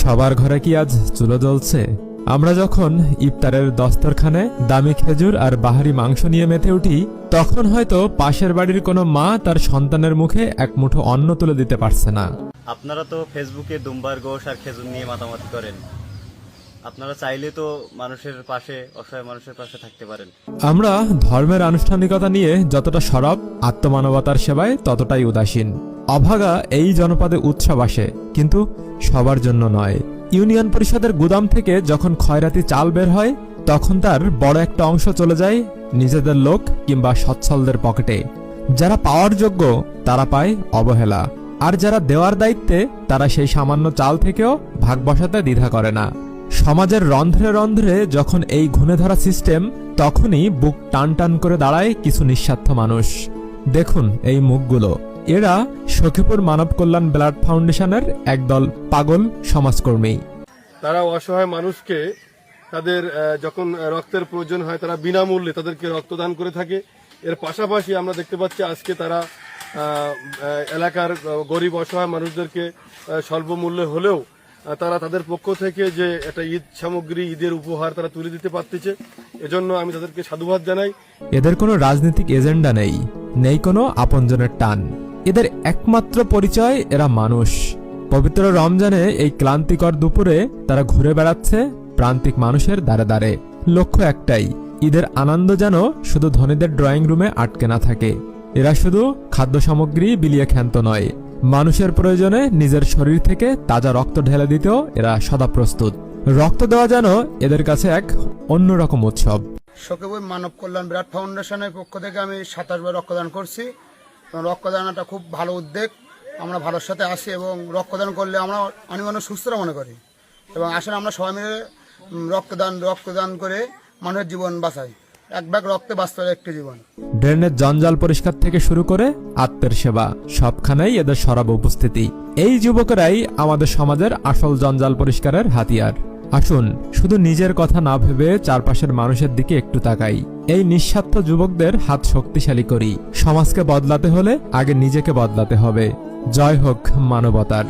সবার ঘরে কি আজ চুলো জ্বলছে? আমরা যখন ইফতারের দস্তরখানে দামি খেজুর আর বাহারি মাংস নিয়ে মেতে উঠি, তখন হয়তো পাশের বাড়ির কোনো মা তার সন্তানের মুখে এক মুঠো অন্ন তুলে দিতে পারছে না। আপনারা তো ফেসবুকে দুম্বার গোশ আর খেজুর নিয়ে মাতামাতি করেন। আপনারা চাইলে তো মানুষের পাশে, অসহায় মানুষের পাশে থাকতে পারেন। আমরা ধর্মের আনুষ্ঠানিকতা নিয়ে যতটা সরব, আত্মমানবতার সেবায় ততটাই উদাসীন। অভাগা এই জনপদে উৎসব আসে, কিন্তু সবার জন্য নয়। ইউনিয়ন পরিষদের গুদাম থেকে যখন খয়রাতি চাল বের হয়, তখন তার বড় একটা অংশ চলে যায় নিজেদের লোক কিংবা সচ্ছলদের পকেটে। যারা পাওয়ার যোগ্য তারা পায় অবহেলা, আর যারা দেওয়ার দায়িত্বে তারা সেই সামান্য চাল থেকেও ভাগ বসাতে দ্বিধা করে না। সমাজের রন্ধ্রে রন্ধ্রে যখন এই ঘুণে ধরা সিস্টেম, তখনই বুক টান টান করে দাঁড়ায় কিছু নিঃস্বার্থ মানুষ। দেখুন এই মুখগুলো, এরা সখীপুর মানব কল্যাণ ব্লাড ফাউন্ডেশনের একদল পাগল সমাজকর্মী। তারা অসহায় মানুষকে তাদের যখন রক্তের প্রয়োজন হয় তারা বিনামূল্যে তাদেরকে রক্তদান করে থাকে। এর পাশাপাশি আমরা দেখতে পাচ্ছি আজকে তারা এলাকার গরিব অসহায় মানুষদেরকে স্বল্প মূল্যে হলেও তারা তাদের পক্ষ থেকে যে একটা ঈদ সামগ্রী, ঈদের উপহার তারা তুলে দিতে পারতেছে। এজন্য আমি তাদেরকে সাধুবাদ জানাই। এদের কোনো রাজনৈতিক এজেন্ডা নেই, নেই কোনো আপনজনের টান। এদের একমাত্র পরিচয় এরা মানুষ। পবিত্র রমজানে এই ক্লান্তিকর দুপুরে তারা ঘুরে বেড়াচ্ছে প্রান্তিক মানুষের দ্বারে দ্বারে। লক্ষ্য একটাই, ঈদের আনন্দ যেন শুধু ধনীদের ড্রয়িং রুমে আটকে না থাকে। এরা শুধু খাদ্য সামগ্রী বিলিয়ে ক্ষান্ত নয়, মানুষের প্রয়োজনে নিজের শরীর থেকে তাজা রক্ত ঢেলে দিতেও এরা সদা প্রস্তুত। রক্ত দেওয়া যেন এদের কাছে এক অন্যরকম উৎসব। সখীপুর মানব কল্যাণ ব্লাড ফাউন্ডেশনের পক্ষ থেকে আমি 27 বার রক্তদান করছি। রক্তদানটা খুব ভালো উদ্যোগ, আমরা ভালোর সাথে আসি এবং রক্তদান করলে আমরা অনেক সুস্থতা মনে করি এবং আসলে আমরা সবাই মিলে রক্তদান করে মানুষের জীবন বাঁচাই। এক ব্যাগ রক্তে বাঁচতে হয় একটি জীবন। ড্রেনের জঞ্জাল পরিষ্কার থেকে শুরু করে আত্মের সেবা, সবখানেই এদের সরব উপস্থিতি। এই যুবকেরাই আমাদের সমাজের আসল জঞ্জাল পরিষ্কারের হাতিয়ার। আসুন শুধু নিজের কথা না ভেবে চারপাশের মানুষের দিকে একটু তাকাই। এই নিঃস্বার্থ যুবকদের হাত শক্তিশালী করি। সমাজকে বদলাতে হলে আগে নিজেকে বদলাতে হবে। জয় হোক মানবতার।